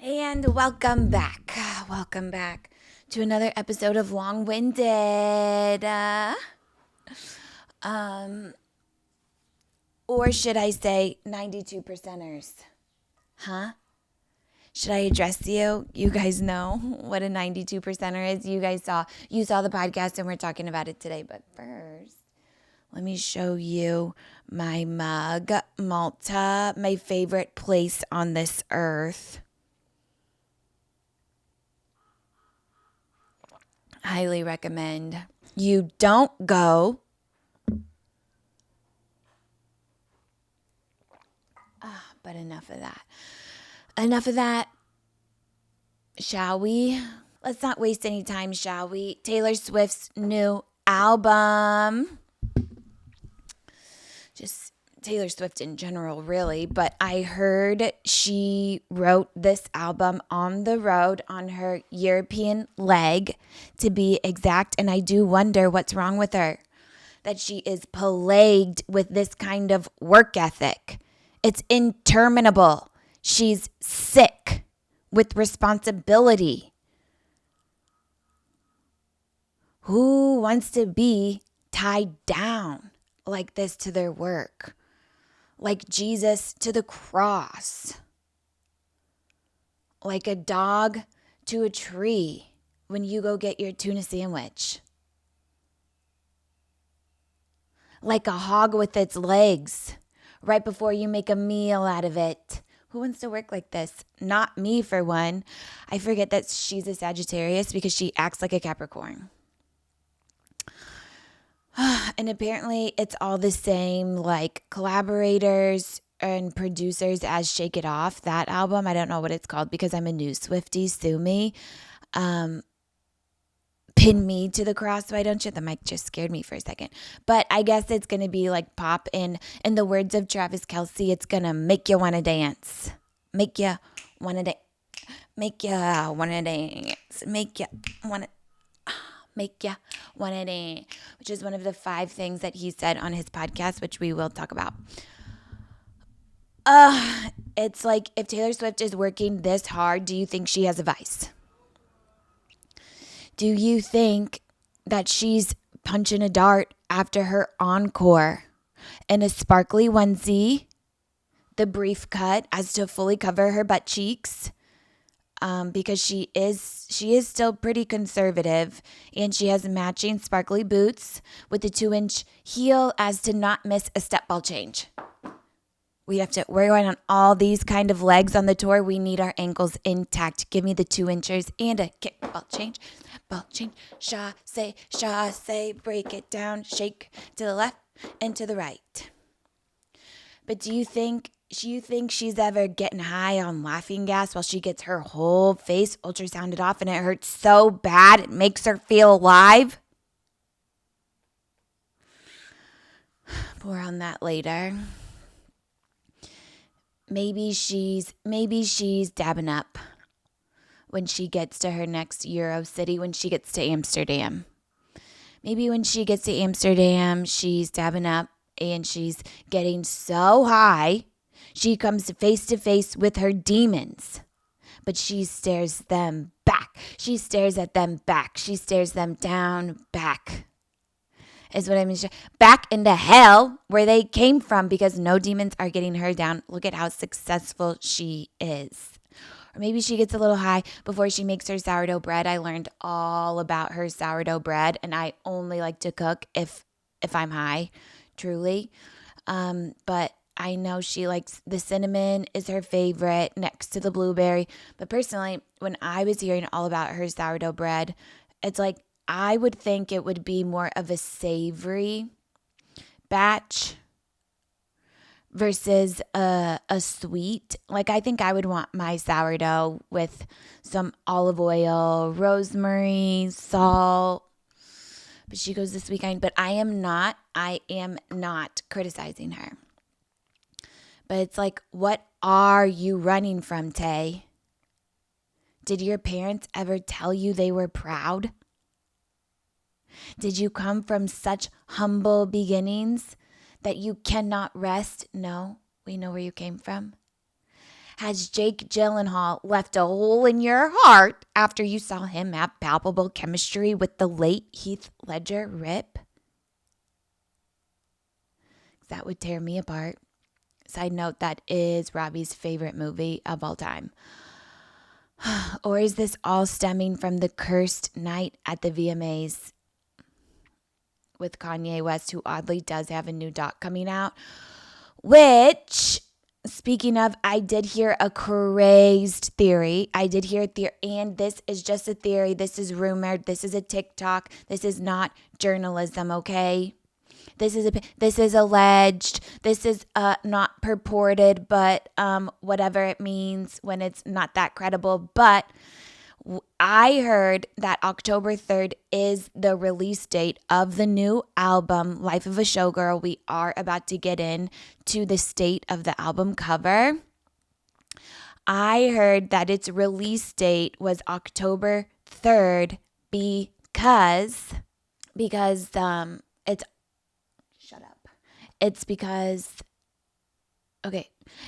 And welcome back. Welcome back to another episode of Long Winded. Or should I say 92 percenters? Huh? Should I address you? You guys know what a 92 percenter is. You saw the podcast and we're talking about it today. But first, let me show you my mug, Malta, my favorite place on this earth. Highly recommend you don't go. But enough of that. Enough of that. Shall we? Let's not waste any time, shall we? Taylor Swift's new album. Just Taylor Swift in general, really. But I heard she wrote this album on the road on her European leg, to be exact. And I do wonder what's wrong with her, that she is plagued with this kind of work ethic. It's interminable. She's sick with responsibility. Who wants to be tied down like this to their work? Like Jesus to the cross? Like a dog to a tree when you go get your tuna sandwich? Like a hog with its legs right before you make a meal out of it. Who wants to work like this? Not me, for one. I forget that she's a Sagittarius because she acts like a Capricorn. And apparently it's all the same, like collaborators and producers as Shake It Off, that album. I don't know what it's called because I'm a new Swiftie. Sue me. Pin me to the cross, why don't you? The mic just scared me for a second. But I guess it's going to be like pop. In the words of Travis Kelcee, it's going to make you want to dance. Make you want to dance. Make you want to dance. Make you want to. Make you want to dance. Which is one of the 5 things that he said on his podcast, which we will talk about. It's like, if Taylor Swift is working this hard, do you think she has a vice? Do you think that she's punching a dart after her encore in a sparkly onesie, the brief cut as to fully cover her butt cheeks? Because she is still pretty conservative, and she has matching sparkly boots with a 2-inch heel as to not miss a step ball change. We're going on all these kind of legs on the tour. We need our ankles intact. Give me the 2 inches and a kick ball change. Chasse, break it down, shake to the left and to the right. But do you think she's ever getting high on laughing gas while she gets her whole face ultrasounded off and it hurts so bad it makes her feel alive? More on that later. Maybe she's dabbing up when she gets to her next Euro city, when she gets to Amsterdam. Maybe when she gets to Amsterdam, she's dabbing up and she's getting so high, she comes face to face with her demons. But she stares them back. She stares at them back. She stares them down back. Is what I mean. Back into hell where they came from, because no demons are getting her down. Look at how successful she is. Or maybe she gets a little high before she makes her sourdough bread. I learned all about her sourdough bread, and I only like to cook if I'm high, truly. But I know she likes the cinnamon is her favorite next to the blueberry. But personally, when I was hearing all about her sourdough bread, it's like, I would think it would be more of a savory batch versus a sweet. Like, I think I would want my sourdough with some olive oil, rosemary, salt. But she goes this weekend. But I am not criticizing her. But it's like, what are you running from, Tay? Did your parents ever tell you they were proud? Did you come from such humble beginnings that you cannot rest? No, we know where you came from. Has Jake Gyllenhaal left a hole in your heart after you saw him have palpable chemistry with the late Heath Ledger Rip? That would tear me apart. Side note, that is Robbie's favorite movie of all time. Or is this all stemming from the cursed night at the VMAs with Kanye West, who oddly does have a new doc coming out? Which, speaking of, I did hear a crazed theory. I did hear a theory, and this is just a theory. This is rumored. This is a TikTok. This is not journalism, okay? This is alleged. This is not purported, but whatever it means when it's not that credible. But I heard that October 3rd is the release date of the new album, Life of a Showgirl. We are about to get into the state of the album cover. I heard that its release date was October 3rd because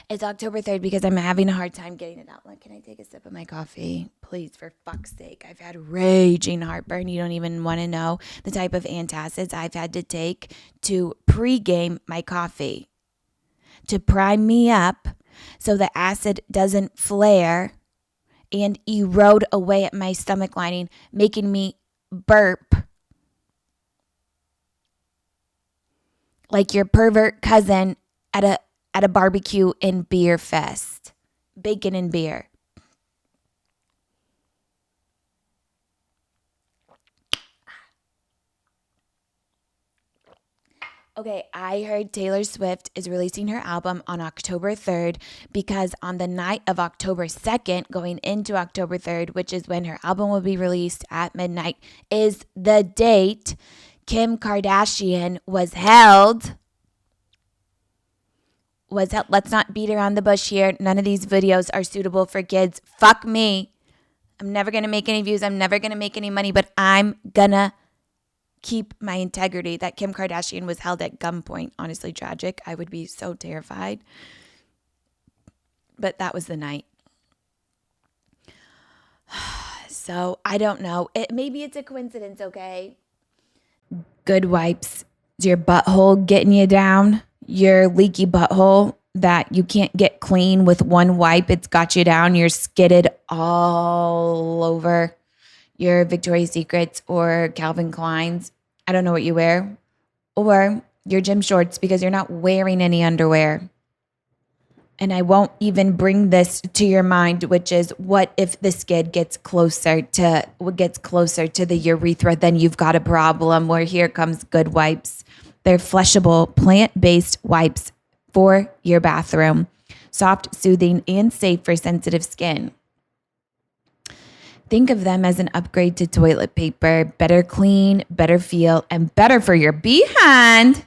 it's October 3rd because I'm having a hard time getting it out. Like, can I take a sip of my coffee? Please, for fuck's sake. I've had raging heartburn. You don't even want to know the type of antacids I've had to take to pregame my coffee, to prime me up so the acid doesn't flare and erode away at my stomach lining, making me burp like your pervert cousin at a barbecue in Beer Fest. Bacon and beer. Okay, I heard Taylor Swift is releasing her album on October 3rd because on the night of October 2nd, going into October 3rd, which is when her album will be released at midnight, is the date Kim Kardashian was held. Let's not beat around the bush here. None of these videos are suitable for kids. Fuck me. I'm never going to make any views. I'm never going to make any money, but I'm going to keep my integrity. That Kim Kardashian was held at gunpoint. Honestly, tragic. I would be so terrified. But that was the night. So I don't know. Maybe it's a coincidence, okay? Good wipes. Is your butthole getting you down? Your leaky butthole that you can't get clean with one wipe. It's got you down. You're skidded all over your Victoria's Secrets or Calvin Klein's. I don't know what you wear. Or your gym shorts because you're not wearing any underwear. And I won't even bring this to your mind, which is what if the skid gets closer to the urethra, then you've got a problem. Where here comes Good Wipes. They're flushable, plant-based wipes for your bathroom. Soft, soothing, and safe for sensitive skin. Think of them as an upgrade to toilet paper. Better clean, better feel, and better for your behind.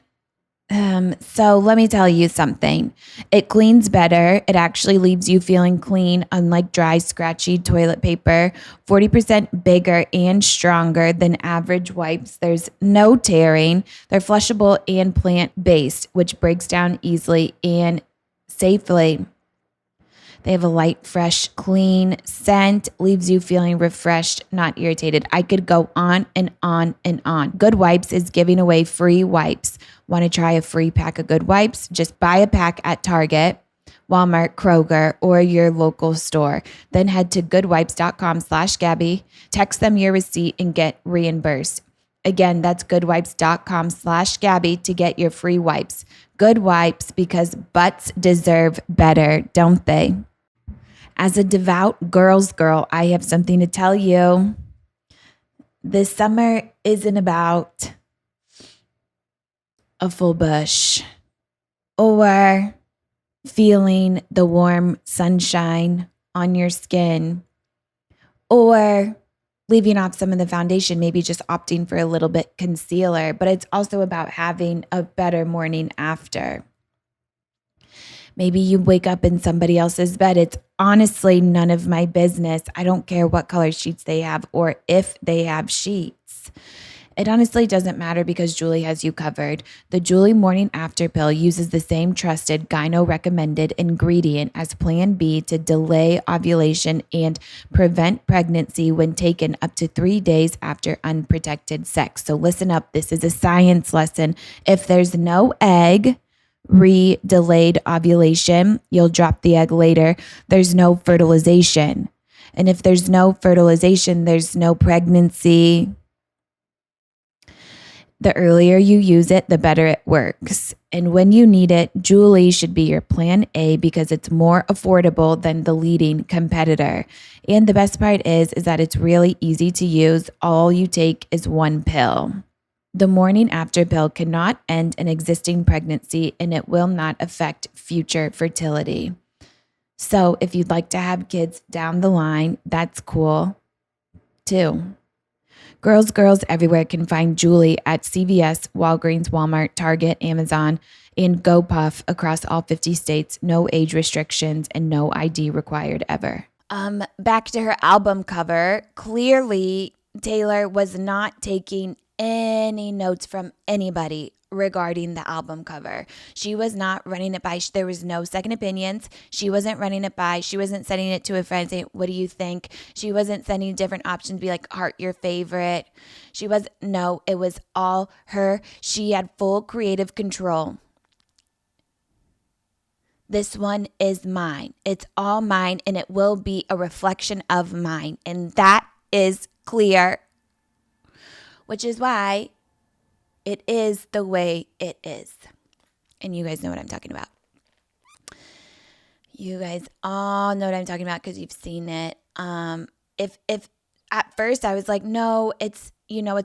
So let me tell you something. It cleans better. It actually leaves you feeling clean, unlike dry, scratchy toilet paper. 40% bigger and stronger than average wipes. There's no tearing. They're flushable and plant-based, which breaks down easily and safely. They have a light, fresh, clean scent, leaves you feeling refreshed, not irritated. I could go on and on and on. Good Wipes is giving away free wipes. Want to try a free pack of Good Wipes? Just buy a pack at Target, Walmart, Kroger, or your local store. Then head to goodwipes.com/Gabby. Text them your receipt and get reimbursed. Again, that's goodwipes.com/Gabby to get your free wipes. Good Wipes, because butts deserve better, don't they? As a devout girl's girl, I have something to tell you. This summer isn't about a full bush or feeling the warm sunshine on your skin or leaving off some of the foundation, maybe just opting for a little bit concealer, but it's also about having a better morning after. Maybe you wake up in somebody else's bed. It's honestly none of my business. I don't care what color sheets they have or if they have sheets. It honestly doesn't matter because Julie has you covered. The Julie Morning After Pill uses the same trusted gyno-recommended ingredient as Plan B to delay ovulation and prevent pregnancy when taken up to 3 days after unprotected sex. So listen up. This is a science lesson. If there's no egg, delayed ovulation, you'll drop the egg later. There's no fertilization. And if there's no fertilization, there's no pregnancy. The earlier you use it, the better it works. And when you need it, Julie should be your plan A because it's more affordable than the leading competitor. And the best part is that it's really easy to use. All you take is one pill. The Morning After Pill cannot end an existing pregnancy and it will not affect future fertility. So if you'd like to have kids down the line, that's cool too. Girls everywhere can find Julie at CVS, Walgreens, Walmart, Target, Amazon, and GoPuff across all 50 states. No age restrictions and no ID required ever. Back to her album cover. Clearly, Taylor was not taking any notes from anybody regarding the album cover. She was not running it by. There was no second opinions. She wasn't running it by. She wasn't sending it to a friend saying, what do you think? She wasn't sending different options, be like, heart your favorite. No, it was all her. She had full creative control. This one is mine. It's all mine and it will be a reflection of mine. And that is clear, which is why it is the way it is. And you guys know what I'm talking about. You guys all know what I'm talking about because you've seen it. If at first I was like, no, it's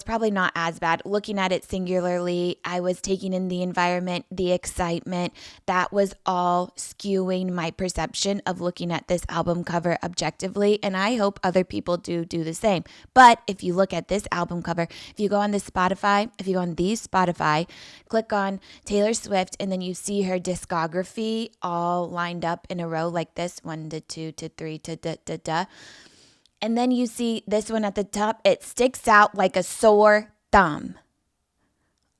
probably not as bad. Looking at it singularly, I was taking in the environment, the excitement. That was all skewing my perception of looking at this album cover objectively. And I hope other people do the same. But if you look at this album cover, if you go on Spotify, click on Taylor Swift, and then you see her discography all lined up in a row like this, 1 to 2 to 3 to da. And then you see this one at the top. It sticks out like a sore thumb,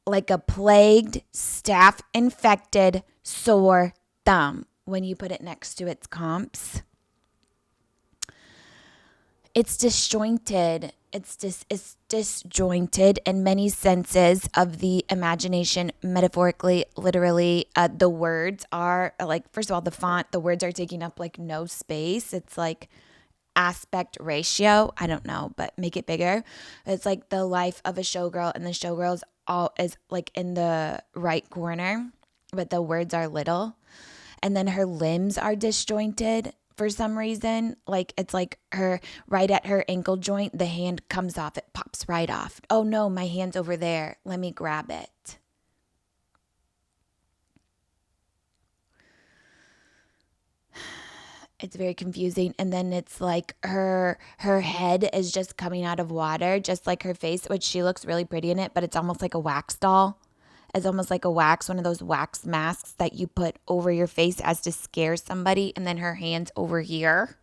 like a plagued, staph-infected sore thumb when you put it next to its comps. It's disjointed. It's disjointed in many senses of the imagination, metaphorically, literally. The words are like, first of all, the font, the words are taking up like no space. It's like aspect ratio, I don't know, but make it bigger. It's like the life of a showgirl, and the showgirl's all is like in the right corner, but the words are little. And then her limbs are disjointed for some reason. Like it's like her right at her ankle joint, the hand comes off, it pops right off. Oh no, my hand's over there. Let me grab it. It's very confusing. And then it's like her head is just coming out of water, just like her face, which she looks really pretty in it, but it's almost like a wax doll. It's almost like one of those wax masks that you put over your face as to scare somebody. And then her hand's over here.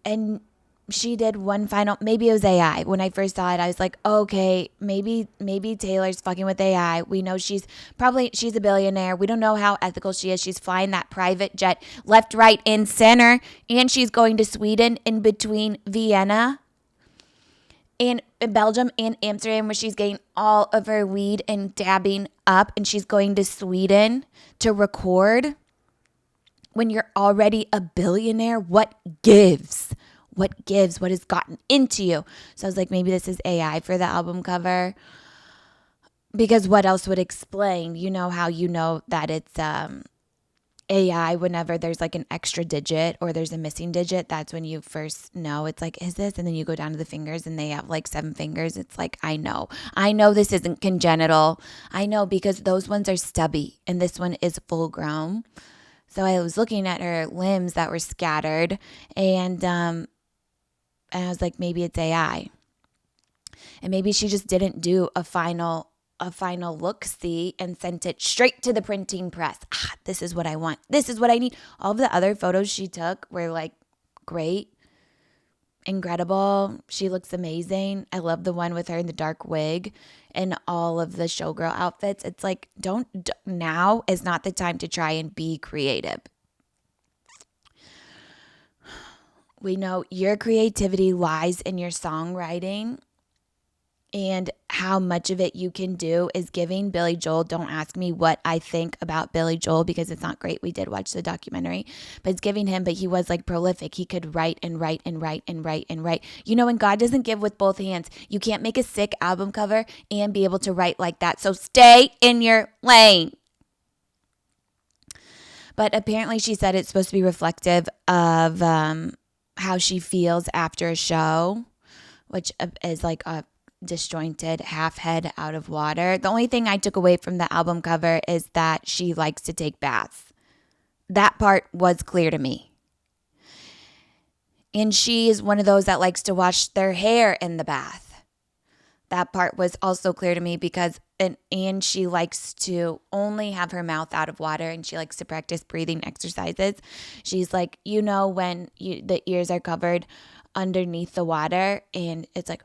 And she did one final, maybe it was AI. When I first saw it, I was like, okay, maybe Taylor's fucking with AI. We know she's a billionaire. We don't know how ethical she is. She's flying that private jet left, right, and center. And she's going to Sweden in between Vienna and Belgium and Amsterdam, where she's getting all of her weed and dabbing up. And she's going to Sweden to record. When you're already a billionaire, what gives? What gives? What has gotten into you? So I was like, maybe this is AI for the album cover. Because what else would explain? You know how you know that it's AI whenever there's like an extra digit or there's a missing digit. That's when you first know. It's like, is this? And then you go down to the fingers and they have like 7 fingers. It's like, I know this isn't congenital. I know because those ones are stubby and this one is full grown. So I was looking at her limbs that were scattered and I was like, maybe it's AI. And maybe she just didn't do a final a final look-see and sent it straight to the printing press. This is what I want. This is what I need. All of the other photos she took were like great, incredible. She looks amazing. I love the one with her in the dark wig and all of the showgirl outfits. It's like, now is not the time to try and be creative. We know your creativity lies in your songwriting, and how much of it you can do is giving Billy Joel. Don't ask me what I think about Billy Joel because it's not great. We did watch the documentary, but it's giving him, but he was like prolific. He could write and write and write and write and write. You know, and God doesn't give with both hands. You can't make a sick album cover and be able to write like that. So stay in your lane. But apparently she said it's supposed to be reflective of how she feels after a show, which is like a disjointed half head out of water. The only thing I took away from the album cover is that she likes to take baths. That part was clear to me. And she is one of those that likes to wash their hair in the bath. That part was also clear to me because and she likes to only have her mouth out of water, and she likes to practice breathing exercises. She's like, you know, when the ears are covered underneath the water and it's like,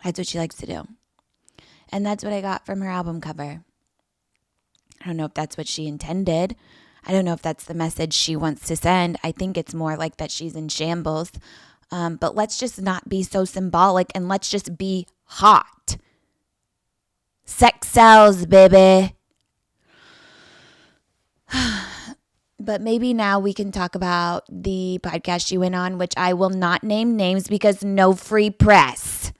that's what she likes to do. And that's what I got from her album cover. I don't know if that's what she intended. I don't know if that's the message she wants to send. I think it's more like that she's in shambles. But let's just not be so symbolic, and let's just be hot. Sex sells, baby. But maybe now we can talk about the podcast she went on, which I will not name names because no free press.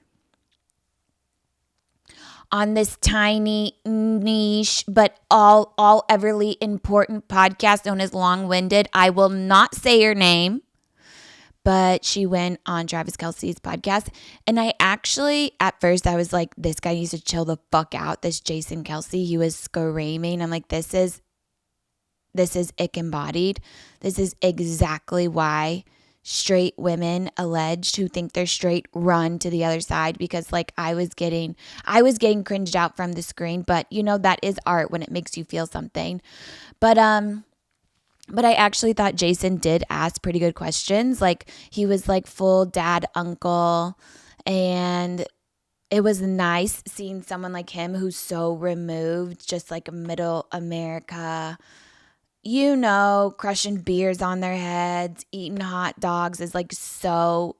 On this tiny niche but all everly important podcast known as Long Winded. I will not say her name, but she went on Travis Kelce's podcast. And I actually, at first I was like, this guy needs to chill the fuck out. This Jason Kelce, he was screaming. I'm like, this is ick embodied. This is exactly why straight women alleged who think they're straight run to the other side, because like I was getting cringed out from the screen, but you know, that is art when it makes you feel something. But I actually thought Jason did ask pretty good questions. Like he was like full dad uncle, and it was nice seeing someone like him who's so removed, just like middle America, you know, crushing beers on their heads, eating hot dogs, is like so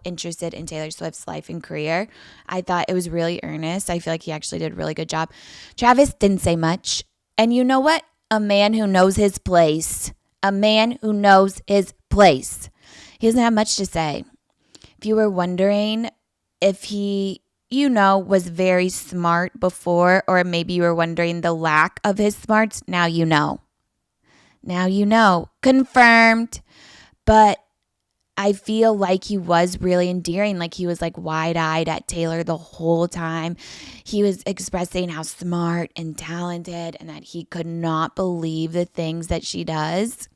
interested in Taylor Swift's life and career. I thought it was really earnest. I feel like he actually did a really good job. Travis didn't say much. And you know what? A man who knows his place. A man who knows his place. He doesn't have much to say. If you were wondering if he, you know, was very smart before, or maybe you were wondering the lack of his smarts, now you know. Now you know. Confirmed. But I feel like he was really endearing. Like he was like wide-eyed at Taylor the whole time. He was expressing how smart and talented and that he could not believe the things that she does.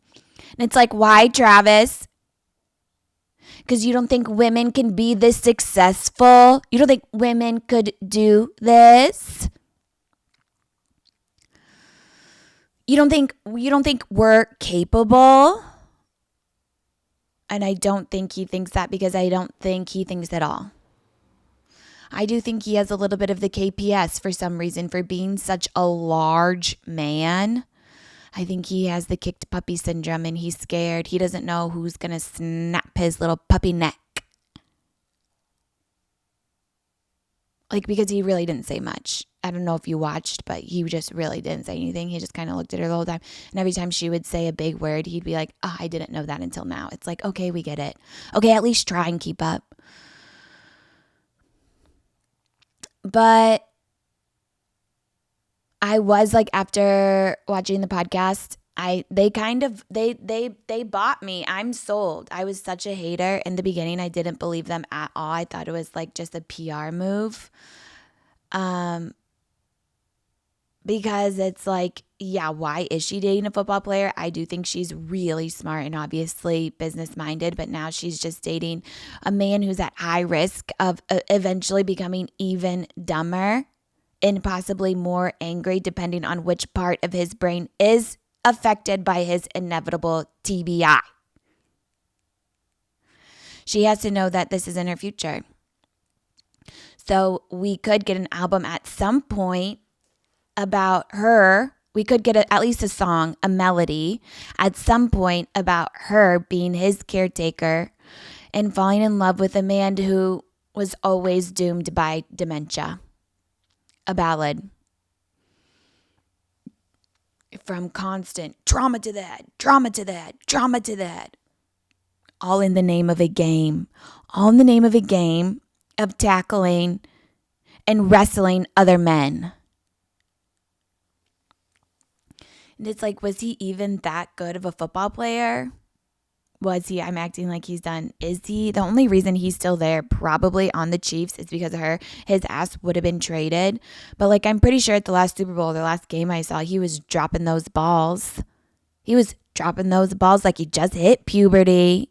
And it's like, why, Travis? Because you don't think women can be this successful? You don't think women could do this? You don't think we're capable? And I don't think he thinks that, because I don't think he thinks at all. I do think he has a little bit of the KPS for some reason, for being such a large man. I think he has the kicked puppy syndrome, and he's scared. He doesn't know who's going to snap his little puppy neck. Like, because he really didn't say much. I don't know if you watched, but he just really didn't say anything. He just kind of looked at her the whole time. And every time she would say a big word, he'd be like, oh, I didn't know that until now. It's like, okay, we get it. Okay, at least try and keep up. But I was like, after watching the podcast, they bought me. I'm sold. I was such a hater in the beginning. I didn't believe them at all. I thought it was like just a PR move. because it's like, yeah, why is she dating a football player? I do think she's really smart and obviously business minded, but now she's just dating a man who's at high risk of eventually becoming even dumber and possibly more angry, depending on which part of his brain is affected by his inevitable TBI. She has to know that this is in her future. So we could get an album at some point about her. We could get at least a song, a melody at some point about her being his caretaker and falling in love with a man who was always doomed by dementia. A ballad. From constant trauma to that, trauma to that, trauma to that. All in the name of a game. All in the name of a game of tackling and wrestling other men. And it's like, was he even that good of a football player? Was he? I'm acting like he's done. Is he? The only reason he's still there probably on the Chiefs is because of her. His ass would have been traded. But like, I'm pretty sure at the last Super Bowl, the last game I saw, he was dropping those balls. He was dropping those balls like he just hit puberty.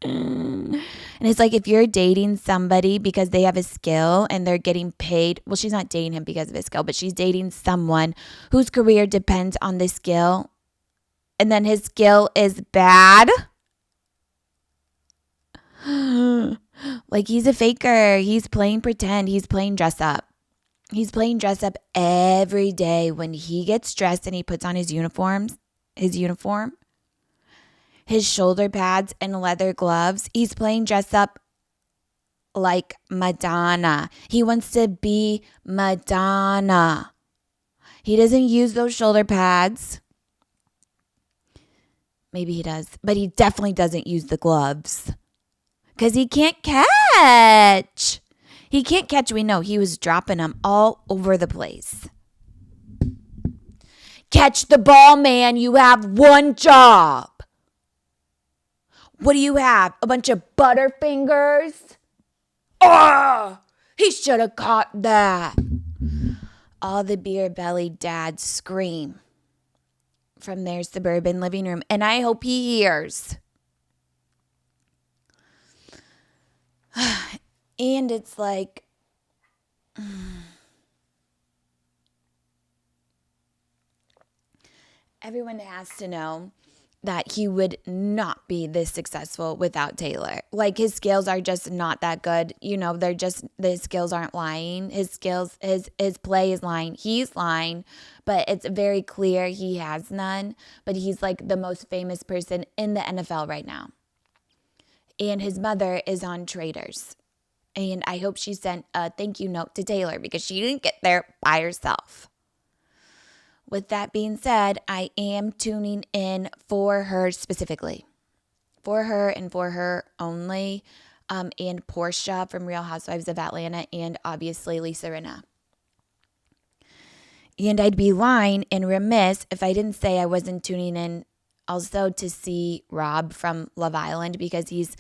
And it's like, if you're dating somebody because they have a skill and they're getting paid, well, she's not dating him because of his skill, but she's dating someone whose career depends on the skill, and then his skill is bad. Like, he's a faker. He's playing pretend. He's playing dress up. He's playing dress up every day. When he gets dressed and he puts on his uniform, his shoulder pads and leather gloves, he's playing dress up like Madonna. He wants to be Madonna. He doesn't use those shoulder pads. Maybe he does, but he definitely doesn't use the gloves because he can't catch. He can't catch. We know he was dropping them all over the place. Catch the ball, man. You have one job. What do you have? A bunch of Butterfingers? Oh, he should have caught that. All the beer-bellied dads scream from their suburban living room, and I hope he hears. And it's like, everyone has to know that he would not be this successful without Taylor. Like, his skills are just not that good. You know, the skills aren't lying. His skills, his play is lying. He's lying, but it's very clear he has none. But he's like the most famous person in the NFL right now. And his mother is on Traders. And I hope she sent a thank you note to Taylor because she didn't get there by herself. With that being said, I am tuning in for her specifically. For her and for her only. And Portia from Real Housewives of Atlanta, and obviously Lisa Rinna. And I'd be lying and remiss if I didn't say I wasn't tuning in also to see Rob from Love Island because he's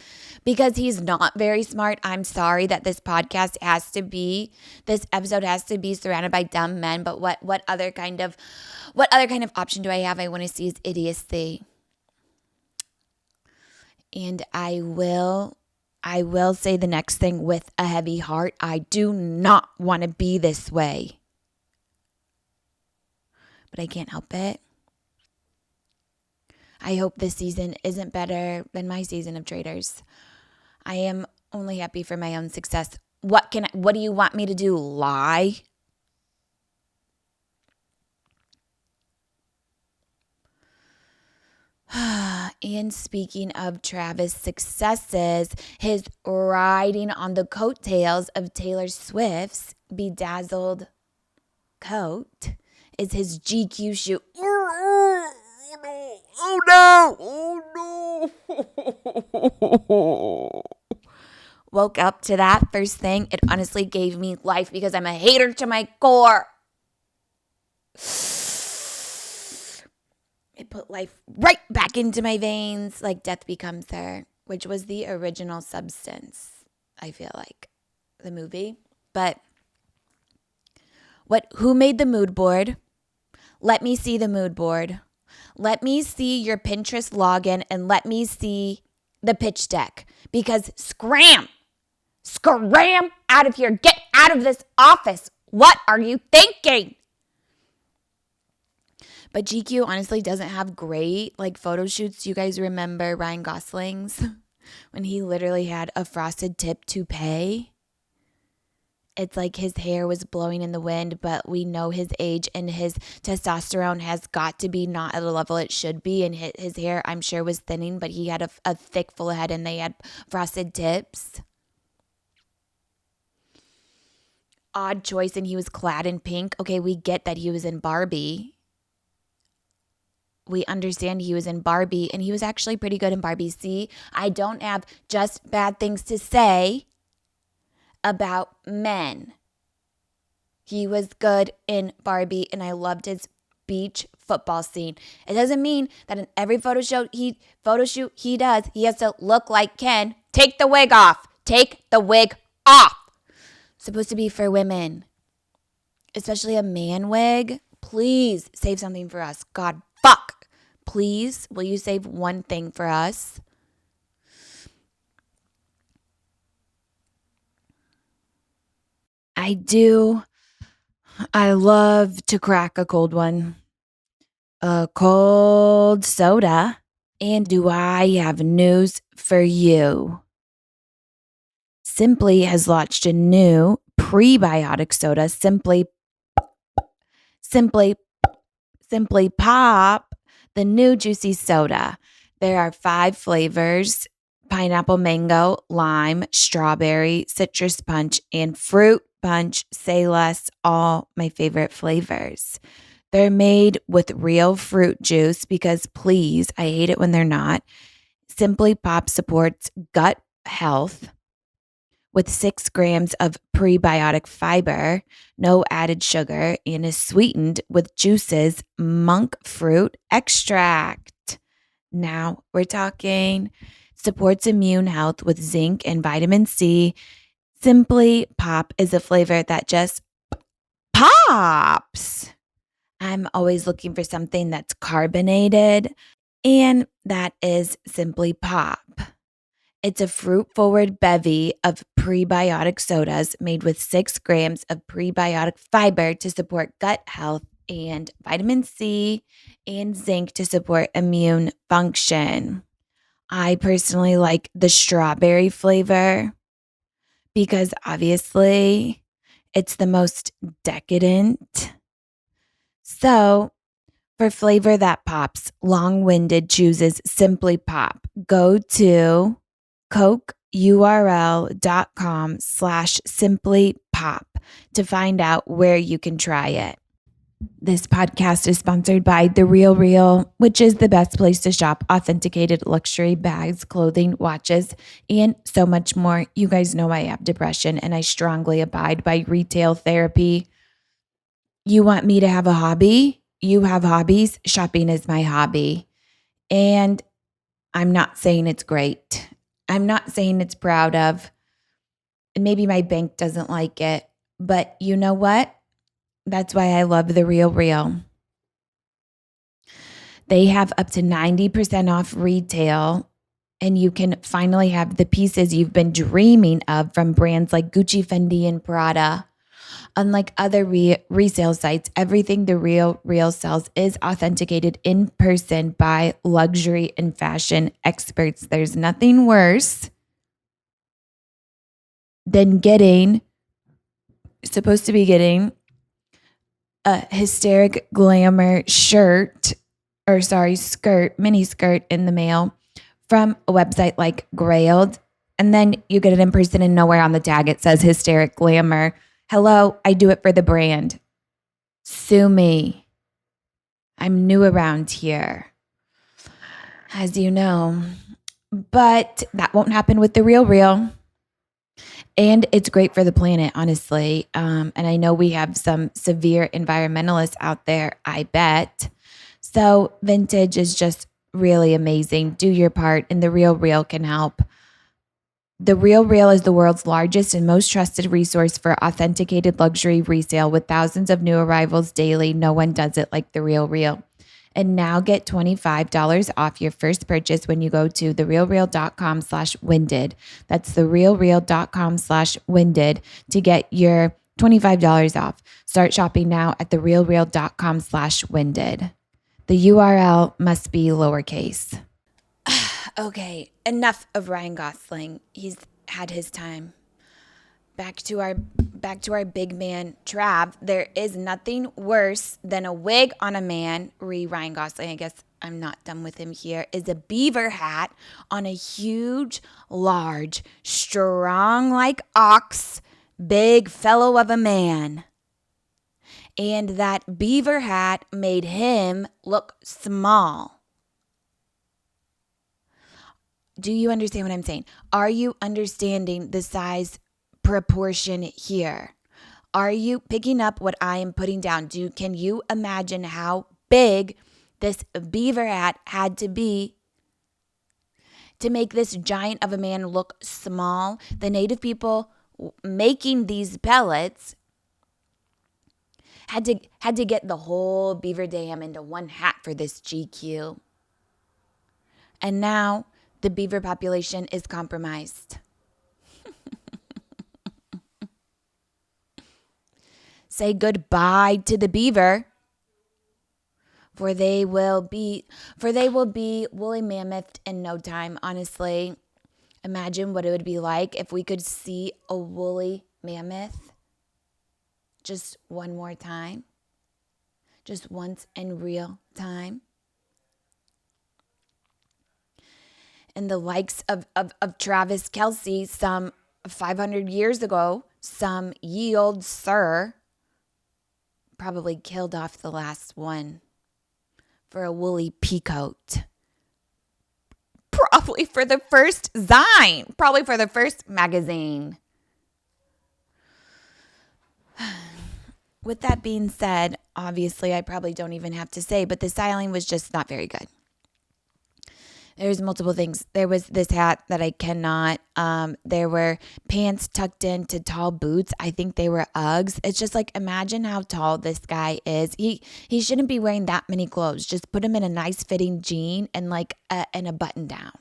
not very smart. I'm sorry that this episode has to be surrounded by dumb men, but what other kind of option do I have? I want to see his idiocy. And I will say the next thing with a heavy heart. I do not want to be this way. But I can't help it. I hope this season isn't better than my season of Traders. I am only happy for my own success. What do you want me to do? Lie? And speaking of Travis' successes, his riding on the coattails of Taylor Swift's bedazzled coat is his GQ shoe. Oh no! Woke up to that first thing. It honestly gave me life because I'm a hater to my core. It put life right back into my veins like Death Becomes Her, which was the original Substance, I feel like, the movie. But Who made the mood board? Let me see the mood board. Let me see your Pinterest login and let me see the pitch deck. Because scram out of here. Get out of this office. What are you thinking? But GQ honestly doesn't have great photo shoots. You guys remember Ryan Gosling's when he literally had a frosted tip toupee? It's like his hair was blowing in the wind, but we know his age and his testosterone has got to be not at a level it should be. And his hair, I'm sure, was thinning, but he had a thick, full head and they had frosted tips. Odd choice, and he was clad in pink. Okay, we get that he was in Barbie. We understand he was in Barbie, and he was actually pretty good in Barbie. See, I don't have just bad things to say about men. He was good in Barbie, and I loved his beach football scene. It doesn't mean that in every photo shoot he does, he has to look like Ken. Take the wig off. Take the wig off. Supposed to be for women, especially a man wig. Please save something for us. God, fuck. Please, will you save one thing for us? I do. I love to crack a cold one. A cold soda. And do I have news for you? Simply has launched a new prebiotic soda, Simply Pop, the new juicy soda. There are 5 flavors: pineapple, mango, lime, strawberry, citrus punch, and fruit punch. Say less, all my favorite flavors. They're made with real fruit juice because, please, I hate it when they're not. Simply Pop supports gut health with 6 grams of prebiotic fiber, no added sugar, and is sweetened with juices monk fruit extract. Now we're talking. Supports immune health with zinc and vitamin C. Simply Pop is a flavor that just pops. I'm always looking for something that's carbonated, and that is Simply Pop. It's a fruit-forward bevy of prebiotic sodas made with 6 grams of prebiotic fiber to support gut health and vitamin C and zinc to support immune function. I personally like the strawberry flavor because obviously it's the most decadent. So for flavor that pops, long-winded chooses Simply Pop. Go to cokeurl.com/simplypop to find out where you can try it. This podcast is sponsored by The RealReal, which is the best place to shop authenticated luxury bags, clothing, watches, and so much more. You guys know I have depression and I strongly abide by retail therapy. You want me to have a hobby? You have hobbies? Shopping is my hobby. And I'm not saying it's great. I'm not saying it's proud of. And maybe my bank doesn't like it. But you know what? That's why I love The RealReal. They have up to 90% off retail, and you can finally have the pieces you've been dreaming of from brands like Gucci, Fendi, and Prada. Unlike other resale sites, everything The RealReal sells is authenticated in person by luxury and fashion experts. There's nothing worse than supposed to be getting a hysteric glamour skirt, mini skirt in the mail from a website like Grailed, and then you get it in person and nowhere on the tag it says hysteric glamour. Hello, I do it for the brand. Sue me. I'm new around here, as you know. But that won't happen with The RealReal. And it's great for the planet, honestly. And I know we have some severe environmentalists out there, I bet. So vintage is just really amazing. Do your part, and The RealReal can help. The RealReal is the world's largest and most trusted resource for authenticated luxury resale with thousands of new arrivals daily. No one does it like the RealReal. And now get $25 off your first purchase when you go to therealreal.com/winded. That's therealreal.com/winded to get your $25 off. Start shopping now at therealreal.com/winded. The URL must be lowercase. Okay, enough of Ryan Gosling. He's had his time. Back to our big man, Trav. There is nothing worse than a wig on a man. Ryan Gosling, I guess I'm not done with him here, is a beaver hat on a huge, large, strong like ox, big fellow of a man. And that beaver hat made him look small. Do you understand what I'm saying? Are you understanding the size proportion here? Are you picking up what I am putting down? Can you imagine how big this beaver hat had to be to make this giant of a man look small? The native people making these pellets had to get the whole beaver dam into one hat for this GQ. And now the beaver population is compromised. Say goodbye to the beaver, for they will be woolly mammoth in no time. Honestly, imagine what it would be like if we could see a woolly mammoth just one more time, just once in real time. And the likes of Travis Kelcee some 500 years ago, some ye old sir probably killed off the last one for a woolly peacoat. Probably for the first zine. Probably for the first magazine. With that being said, obviously I probably don't even have to say, but the styling was just not very good. There's multiple things. There was this hat that I cannot. There were pants tucked into tall boots. I think they were Uggs. It's just like, imagine how tall this guy is. He shouldn't be wearing that many clothes. Just put him in a nice fitting jean and and a button down.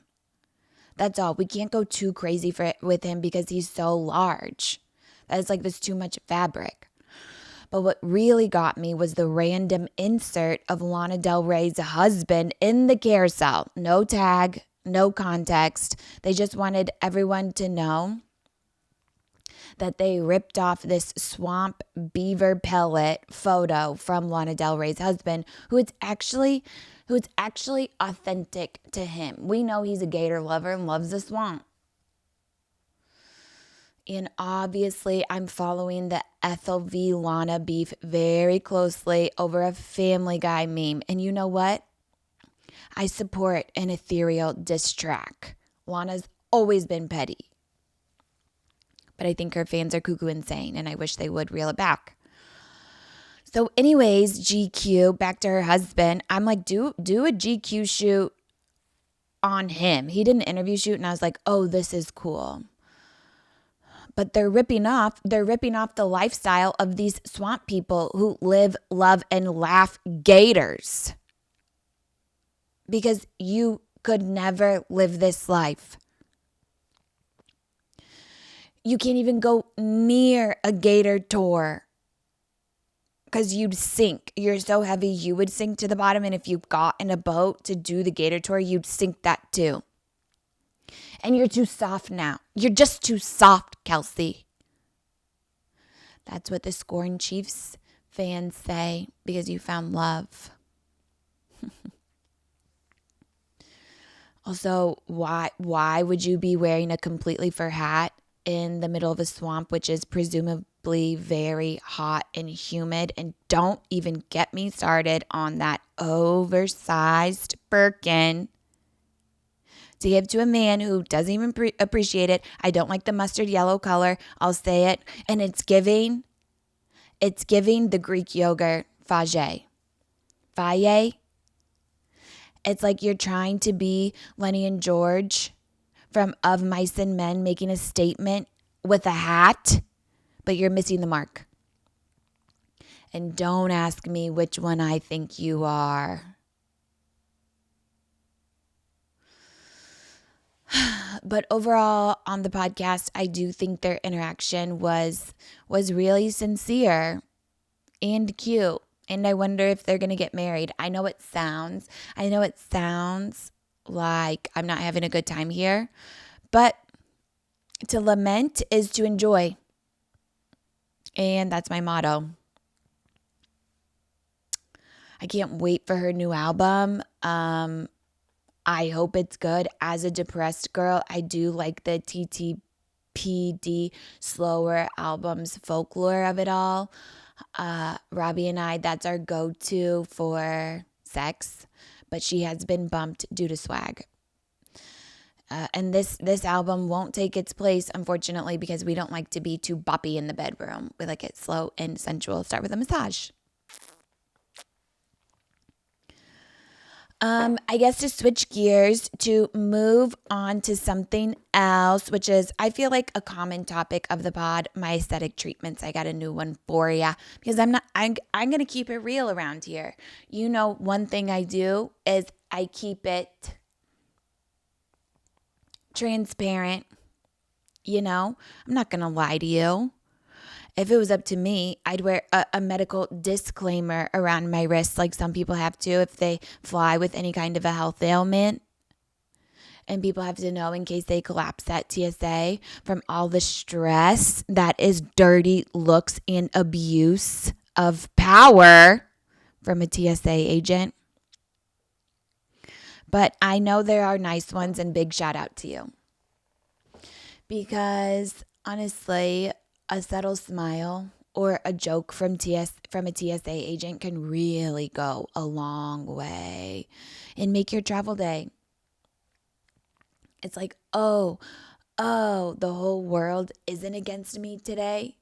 That's all. We can't go too crazy with him because he's so large. That's like there's too much fabric. But what really got me was the random insert of Lana Del Rey's husband in the carousel. No tag, no context. They just wanted everyone to know that they ripped off this swamp beaver pellet photo from Lana Del Rey's husband, who is actually authentic to him. We know he's a gator lover and loves the swamp. And obviously, I'm following the Ethel v. Lana beef very closely over a Family Guy meme. And you know what? I support an ethereal diss track. Lana's always been petty. But I think her fans are cuckoo insane, and I wish they would reel it back. So anyways, GQ, back to her husband. I'm like, do a GQ shoot on him. He did an interview shoot, and I was like, oh, this is cool. But they're ripping off the lifestyle of these swamp people who live, love, and laugh gators. Because you could never live this life. You can't even go near a gator tour because you'd sink. You're so heavy, you would sink to the bottom. And if you got in a boat to do the gator tour, you'd sink that too. And you're too soft now. You're just too soft, Kelce. That's what the Scorn Chiefs fans say because you found love. Also, why would you be wearing a completely fur hat in the middle of a swamp, which is presumably very hot and humid? And don't even get me started on that oversized Birkin to give to a man who doesn't even appreciate it. I don't like the mustard yellow color. I'll say it. And it's giving the Greek yogurt Fage. Faye. It's like you're trying to be Lenny and George from Of Mice and Men making a statement with a hat, but you're missing the mark. And don't ask me which one I think you are. But overall, on the podcast, I do think their interaction was really sincere and cute. And I wonder if they're going to get married. I know it sounds like I'm not having a good time here, but to lament is to enjoy. And that's my motto. I can't wait for her new album. I hope it's good. As a depressed girl, I do like the TTPD slower albums folklore of it all. Robbie and I, that's our go-to for sex, but she has been bumped due to swag. And this album won't take its place, unfortunately, because we don't like to be too boppy in the bedroom. We like it slow and sensual. Start with a massage. I guess to switch gears, to move on to something else, which is, I feel like, a common topic of the pod, my aesthetic treatments. I got a new one for ya because I'm going to keep it real around here. You know, one thing I do is I keep it transparent. You know, I'm not going to lie to you. If it was up to me, I'd wear a medical disclaimer around my wrist like some people have to if they fly with any kind of a health ailment. And people have to know in case they collapse at TSA from all the stress that is dirty looks and abuse of power from a TSA agent. But I know there are nice ones, and big shout out to you. Because honestly, a subtle smile or a joke from a TSA agent can really go a long way and make your travel day. It's like, oh, the whole world isn't against me today,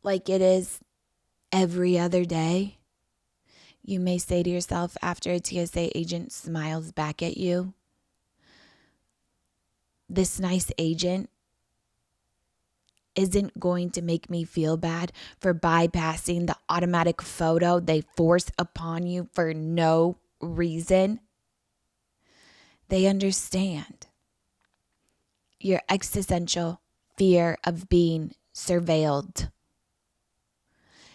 like it is every other day. You may say to yourself after a TSA agent smiles back at you, this nice agent isn't going to make me feel bad for bypassing the automatic photo they force upon you for no reason. They understand your existential fear of being surveilled.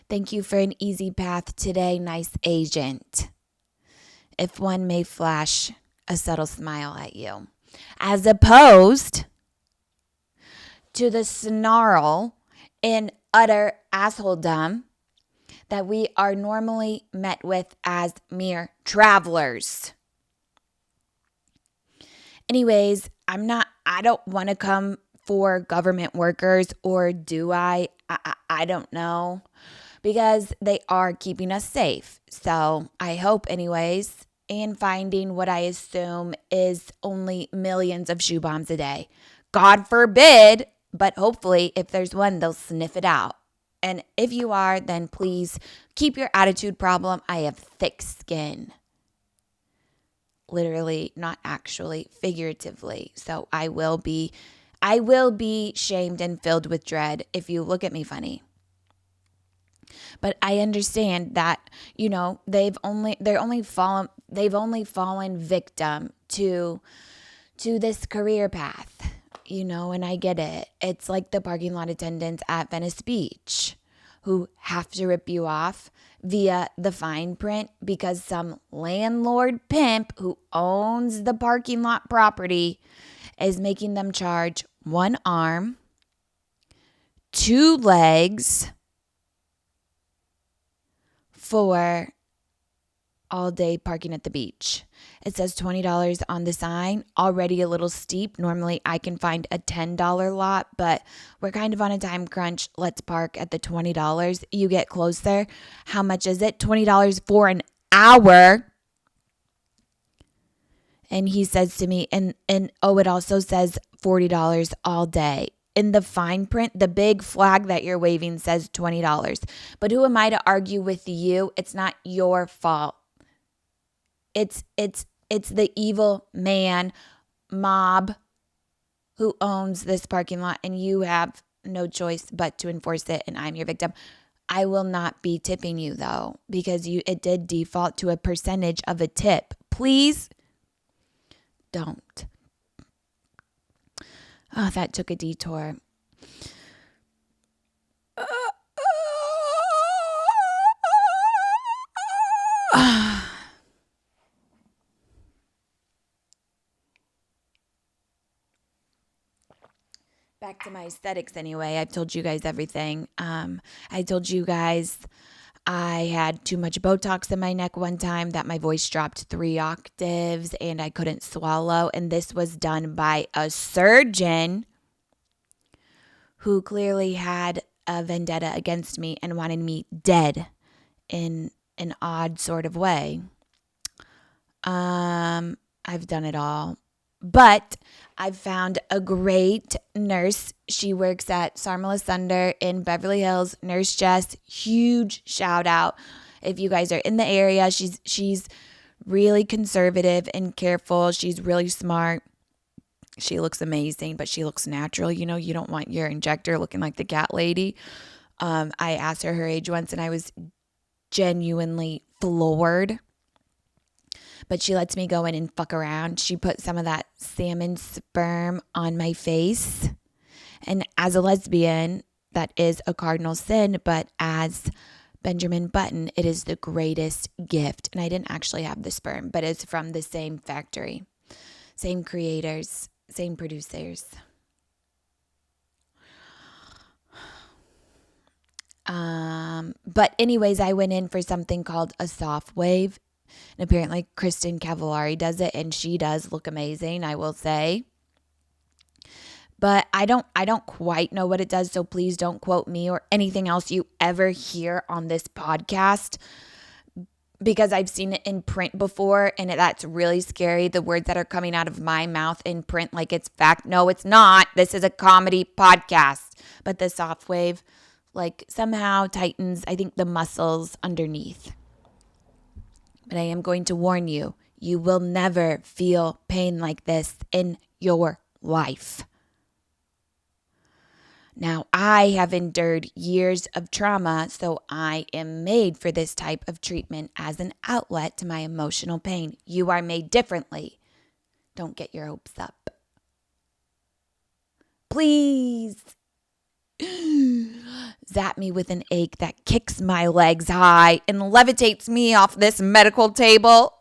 Thank you for an easy path today, nice agent. If one may flash a subtle smile at you, as opposed to the snarl and utter assholedom that we are normally met with as mere travelers. Anyways, I don't want to come for government workers, or do I? I don't know, because they are keeping us safe. So I hope anyways, and finding what I assume is only millions of shoe bombs a day. God forbid. But hopefully, if there's one, they'll sniff it out. And if you are, then please keep your attitude problem. I have thick skin. Literally, not actually, figuratively. So I will be shamed and filled with dread if you look at me funny. But I understand that, you know, they've only fallen victim to this career path. You know, and I get it. It's like the parking lot attendants at Venice Beach who have to rip you off via the fine print because some landlord pimp who owns the parking lot property is making them charge one arm, two legs for all day parking at the beach. It says $20 on the sign, already a little steep. Normally I can find a $10 lot, but we're kind of on a time crunch. Let's park at the $20. You get closer. How much is it? $20 for an hour. And he says to me, and it also says $40 all day. In the fine print, the big flag that you're waving says $20. But who am I to argue with you? It's not your fault. It's the evil man mob who owns this parking lot and you have no choice but to enforce it and I'm your victim. I will not be tipping you though, because it did default to a percentage of a tip. Please don't. Oh, that took a detour. Back to my aesthetics anyway. I've told you guys everything. I told you guys I had too much Botox in my neck one time, that my voice dropped 3 octaves and I couldn't swallow. And this was done by a surgeon who clearly had a vendetta against me and wanted me dead in an odd sort of way. I've done it all. But I've found a great nurse. She works at Sarmala Sunder in Beverly Hills. Nurse Jess, huge shout out. If you guys are in the area, she's really conservative and careful. She's really smart. She looks amazing, but she looks natural. You know, you don't want your injector looking like the cat lady. I asked her age once and I was genuinely floored. But she lets me go in and fuck around. She put some of that salmon sperm on my face. And as a lesbian, that is a cardinal sin. But as Benjamin Button, it is the greatest gift. And I didn't actually have the sperm, but it's from the same factory, same creators, same producers. But anyways, I went in for something called a sofwave. And apparently Kristen Cavallari does it, and she does look amazing, I will say. But I don't quite know what it does, so please don't quote me or anything else you ever hear on this podcast, because I've seen it in print before, and that's really scary. The words that are coming out of my mouth in print like it's fact. No, it's not. This is a comedy podcast. But the soft wave, like, somehow tightens, I think, the muscles underneath. But I am going to warn you, you will never feel pain like this in your life. Now, I have endured years of trauma, so I am made for this type of treatment as an outlet to my emotional pain. You are made differently. Don't get your hopes up. Please. Zap me with an ache that kicks my legs high and levitates me off this medical table.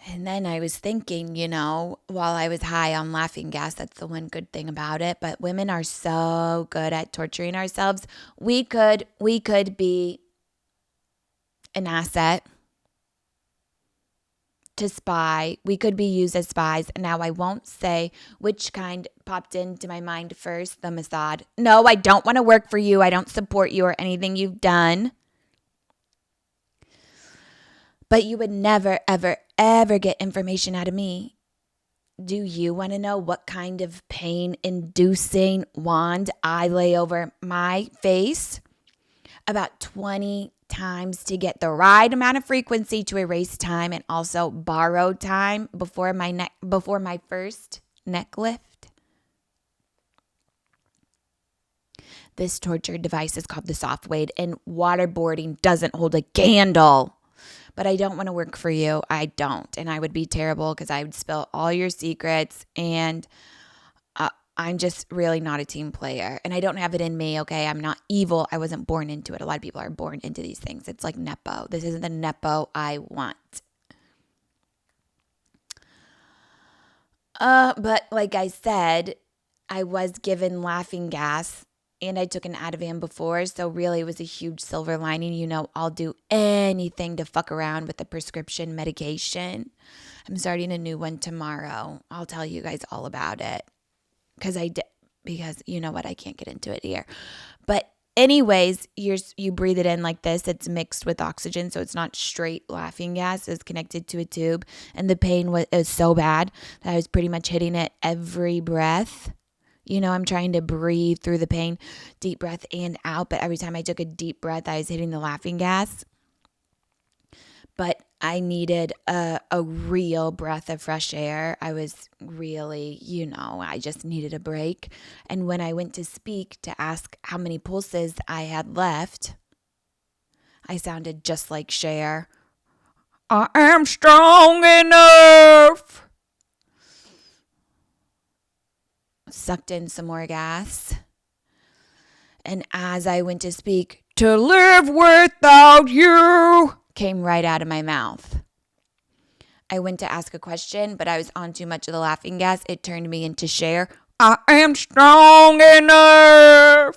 And then I was thinking, while I was high on laughing gas, that's the one good thing about it. But women are so good at torturing ourselves. We could be an asset to spy. We could be used as spies. Now, I won't say which kind popped into my mind first, the Mossad. No, I don't want to work for you. I don't support you or anything you've done. But you would never, ever, ever get information out of me. Do you want to know what kind of pain-inducing wand I lay over my face? About 20 times to get the right amount of frequency to erase time and also borrow time before my first neck lift. This torture device is called the sofwave, and waterboarding doesn't hold a candle. But I don't want to work for you. I don't. And I would be terrible because I would spill all your secrets. And I'm just really not a team player. And I don't have it in me, okay? I'm not evil. I wasn't born into it. A lot of people are born into these things. It's like Nepo. This isn't the Nepo I want. But like I said, I was given laughing gas. And I took an Ativan before, so really it was a huge silver lining. I'll do anything to fuck around with the prescription medication. I'm starting a new one tomorrow. I'll tell you guys all about it. Because you know what, I can't get into it here. But anyways, you breathe it in like this. It's mixed with oxygen, so it's not straight laughing gas. It's connected to a tube. And the pain was so bad that I was pretty much hitting it every breath. I'm trying to breathe through the pain, deep breath and out. But every time I took a deep breath, I was hitting the laughing gas. But I needed a real breath of fresh air. I was really, I just needed a break. And when I went to speak to ask how many pulses I had left, I sounded just like Cher. I am strong enough. Sucked in some more gas. And as I went to speak, to live without you came right out of my mouth. I went to ask a question, but I was on too much of the laughing gas. It turned me into Cher. I am strong enough.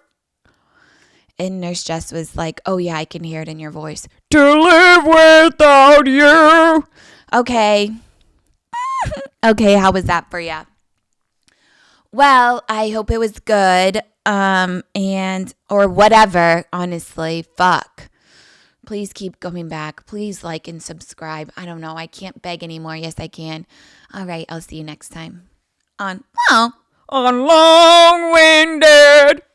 And Nurse Jess was like, oh yeah, I can hear it in your voice. To live without you. Okay. Okay, how was that for you? Well, I hope it was good. Or whatever, honestly, fuck. Please keep coming back. Please like and subscribe. I don't know. I can't beg anymore. Yes, I can. All right. I'll see you next time on Long-Winded.